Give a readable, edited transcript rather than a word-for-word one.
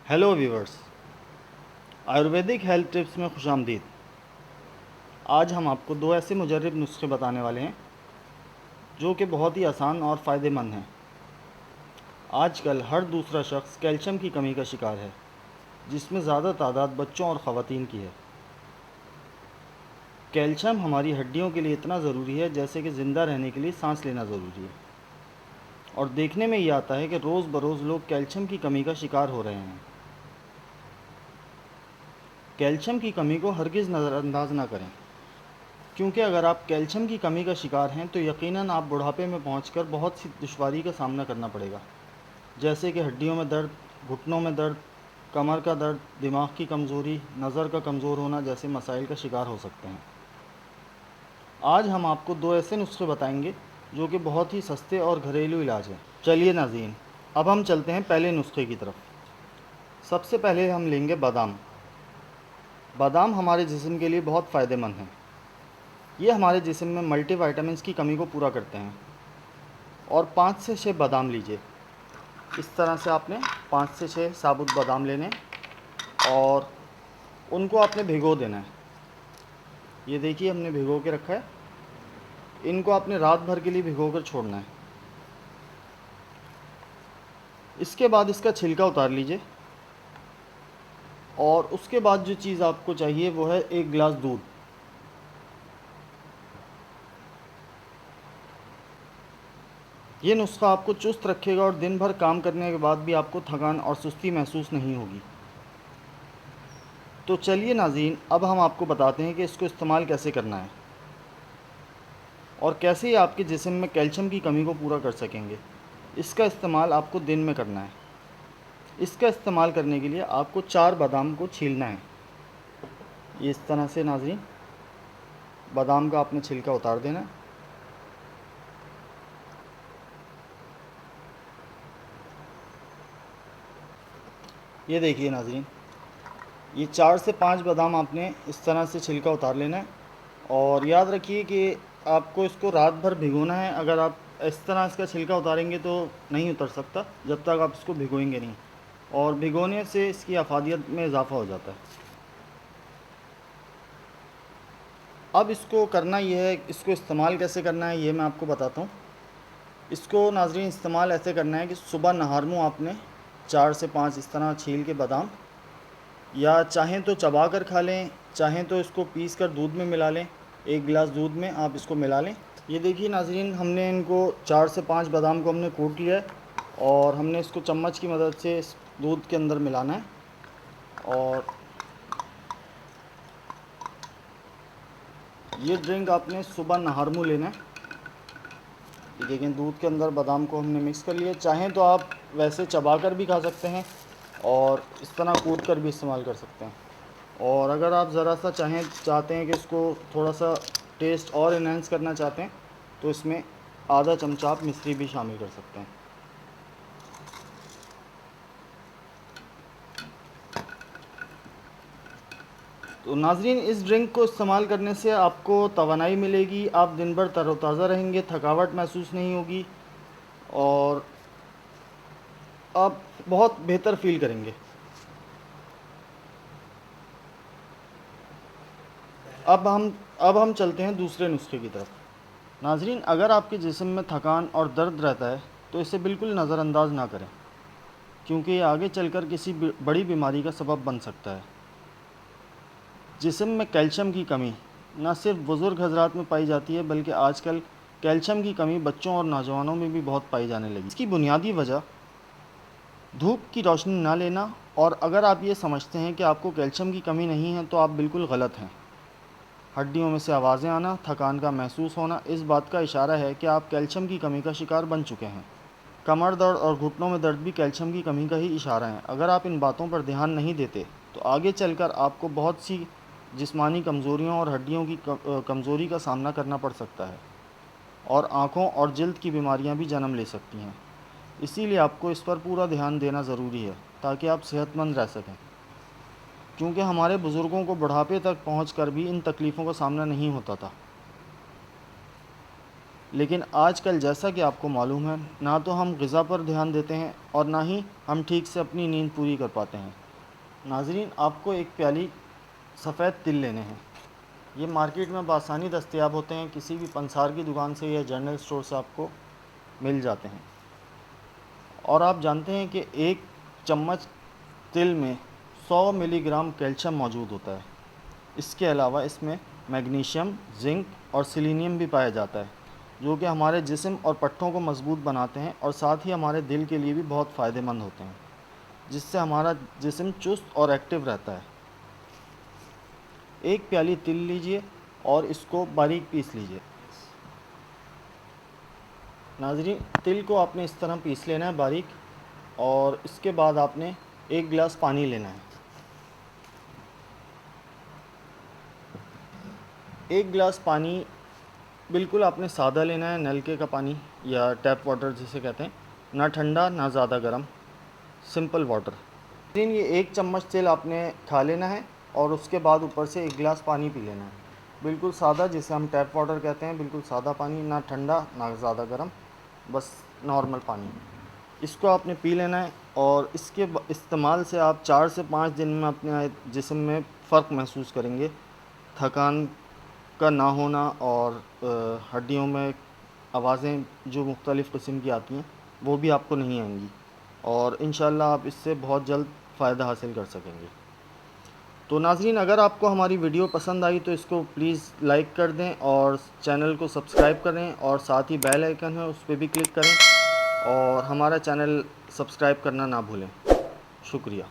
Hello viewers, Ayurvedic health tips में खुश आमदीद। आज हम आपको दो ऐसे मुजर्रब नुस्खे बताने वाले हैं जो कि बहुत ही आसान और फ़ायदेमंद हैं। आजकल हर दूसरा शख्स कैल्शियम की कमी का शिकार है, जिसमें ज़्यादा तादाद बच्चों और ख़वातीन की है। कैल्शियम हमारी हड्डियों के लिए इतना ज़रूरी है जैसे कि ज़िंदा रहने के लिए सांस लेना ज़रूरी है। और देखने में ये आता है कि रोज़ बरोज़ लोग कैल्शियम की कमी का शिकार हो रहे हैं। कैल्शियम की कमी को हरगिज़ नज़रअंदाज ना करें, क्योंकि अगर आप कैल्शियम की कमी का शिकार हैं तो यकीनन आप बुढ़ापे में पहुंचकर बहुत सी दुश्वारी का सामना करना पड़ेगा, जैसे कि हड्डियों में दर्द, घुटनों में दर्द, कमर का दर्द, दिमाग की कमज़ोरी, नज़र का कमज़ोर होना जैसे मसाइल का शिकार हो सकते हैं। आज हम आपको दो ऐसे नुस्खे बताएंगे जो कि बहुत ही सस्ते और घरेलू इलाज हैं। चलिए नाज़रीन, अब हम चलते हैं पहले नुस्खे की तरफ। सबसे पहले हम लेंगे बादाम। बादाम हमारे जिस्म के लिए बहुत फ़ायदेमंद हैं। ये हमारे जिस्म में मल्टी वाइटामिन की कमी को पूरा करते हैं। और 5 से 6 बादाम लीजिए। इस तरह से आपने 5 से 6 साबुत बादाम लेने और उनको आपने भिगो देना है। ये देखिए हमने भिगो के रखा है। इनको आपने रात भर के लिए भिगो कर छोड़ना है। इसके बाद इसका छिलका उतार लीजिए और उसके बाद जो चीज़ आपको चाहिए वो है 1 गिलास दूध। ये नुस्खा आपको चुस्त रखेगा और दिन भर काम करने के बाद भी आपको थकान और सुस्ती महसूस नहीं होगी। तो चलिए नाज़रीन, अब हम आपको बताते हैं कि इसको इस्तेमाल कैसे करना है और कैसे ही आपके जिस्म में कैल्शियम की कमी को पूरा कर सकेंगे। इसका इस्तेमाल आपको दिन में करना है। इसका इस्तेमाल करने के लिए आपको 4 बादाम को छीलना है। ये इस तरह से नाज़रीन, बादाम का आपने छिलका उतार देना है। ये देखिए नाज़रीन, ये 4 से 5 बादाम आपने इस तरह से छिलका उतार लेना है। और याद रखिए कि आपको इसको रात भर भिगोना है। अगर आप इस तरह इसका छिलका उतारेंगे तो नहीं उतर सकता जब तक आप इसको भिगोएंगे नहीं, और भिगोने से इसकी अफादियत में इजाफ़ा हो जाता है। अब इसको करना ये है, इसको इस्तेमाल कैसे करना है ये मैं आपको बताता हूँ। इसको नाज़रीन इस्तेमाल ऐसे करना है कि सुबह नहार मुँह आपने 4 से 5 इस तरह छील के बादाम, या चाहें तो चबा कर खा लें, चाहें तो इसको पीस कर दूध में मिला लें। 1 गिलास दूध में आप इसको मिला लें। ये देखिए नाज़रीन, हमने इनको 4 से 5 बादाम को हमने कूट लिया है और हमने इसको चम्मच की मदद से इस दूध के अंदर मिलाना है। और ये ड्रिंक आपने सुबह नहार मुँह लेना है। ये देखें, दूध के अंदर बादाम को हमने मिक्स कर लिया। चाहें तो आप वैसे चबा कर भी खा सकते हैं और इस तरह कूट कर भी इस्तेमाल कर सकते हैं। और अगर आप ज़रा सा चाहते हैं कि इसको थोड़ा सा टेस्ट और इन्हेंस करना चाहते हैं तो इसमें आधा चमचा आप मिश्री भी शामिल कर सकते हैं। तो नाज़रीन, इस ड्रिंक को इस्तेमाल करने से आपको तवानाई मिलेगी, आप दिन भर तरोताज़ा रहेंगे, थकावट महसूस नहीं होगी और आप बहुत बेहतर फ़ील करेंगे। अब हम चलते हैं दूसरे नुस्खे की तरफ। नाज़रीन, अगर आपके जिस्म में थकान और दर्द रहता है तो इसे बिल्कुल नज़रअंदाज ना करें, क्योंकि ये आगे चलकर किसी बड़ी बीमारी का सबब बन सकता है। जिस्म में कैल्शियम की कमी न सिर्फ बुज़ुर्ग हजरात में पाई जाती है, बल्कि आजकल कैल्शियम की कमी बच्चों और नौजवानों में भी बहुत पाई जाने लगी। इसकी बुनियादी वजह धूप की रोशनी ना लेना, और अगर आप ये समझते हैं कि आपको कैल्शियम की कमी नहीं है तो आप बिल्कुल गलत हैं। हड्डियों में से आवाज़ें आना, थकान का महसूस होना इस बात का इशारा है कि आप कैल्शियम की कमी का शिकार बन चुके हैं। कमर दर्द और घुटनों में दर्द भी कैल्शियम की कमी का ही इशारा है। अगर आप इन बातों पर ध्यान नहीं देते तो आगे चलकर आपको बहुत सी जिस्मानी कमज़ोरियों और हड्डियों की कमज़ोरी का सामना करना पड़ सकता है, और आँखों और जल्द की बीमारियाँ भी जन्म ले सकती हैं। इसीलिए आपको इस पर पूरा ध्यान देना ज़रूरी है ताकि आप सेहतमंद रह सकें, क्योंकि हमारे बुज़ुर्गों को बुढ़ापे तक पहुँच कर भी इन तकलीफ़ों का सामना नहीं होता था। لیکن آج کل جیسا کہ آپ کو معلوم ہے، نہ تو ہم غذا پر دھیان دیتے ہیں اور نہ ہی ہم ٹھیک سے اپنی نیند پوری کر پاتے ہیں۔ ناظرین، آپ کو ایک پیالی سفید تل لینے ہیں۔ یہ مارکیٹ میں بآسانی دستیاب ہوتے ہیں، کسی بھی پنسار کی دکان سے یا جنرل اسٹور سے آپ کو مل جاتے ہیں۔ اور آپ جانتے ہیں کہ ایک چمچ تل میں 100 ملی گرام کیلشیم موجود ہوتا ہے۔ اس کے علاوہ اس میں میگنیشیم، زنک اور سیلینیم بھی پایا جاتا ہے، جو کہ ہمارے جسم اور پٹھوں کو مضبوط بناتے ہیں اور ساتھ ہی ہمارے دل کے لیے بھی بہت فائدہ مند ہوتے ہیں، جس سے ہمارا جسم چست اور ایکٹیو رہتا ہے۔ ایک پیالی تل لیجئے اور اس کو باریک پیس لیجئے۔ ناظرین، تل کو آپ نے اس طرح پیس لینا ہے باریک، اور اس کے بعد آپ نے ایک گلاس پانی لینا ہے۔ ایک گلاس پانی بالکل آپ نے سادہ لینا ہے، نلکے کا پانی یا ٹیپ واٹر جسے کہتے ہیں، نہ ٹھنڈا نہ زیادہ گرم، سمپل واٹر۔ لیکن یہ ایک چمچ تیل آپ نے کھا لینا ہے اور اس کے بعد اوپر سے ایک گلاس پانی پی لینا ہے، بالکل سادہ، جسے ہم ٹیپ واٹر کہتے ہیں، بالکل سادہ پانی، نہ ٹھنڈا نہ زیادہ گرم، بس نارمل پانی۔ اس کو آپ نے پی لینا ہے، اور اس کے استعمال سے آپ 4 سے 5 دن میں اپنے جسم میں فرق محسوس کریں گے۔ تھکان کا نہ ہونا اور ہڈیوں میں آوازیں جو مختلف قسم کی آتی ہیں وہ بھی آپ کو نہیں آئیں گی، اور انشاءاللہ آپ اس سے بہت جلد فائدہ حاصل کر سکیں گے۔ تو ناظرین، اگر آپ کو ہماری ویڈیو پسند آئی تو اس کو پلیز لائک کر دیں اور چینل کو سبسکرائب کریں، اور ساتھ ہی بیل آئیکن ہے اس پہ بھی کلک کریں، اور ہمارا چینل سبسکرائب کرنا نہ بھولیں۔ شکریہ۔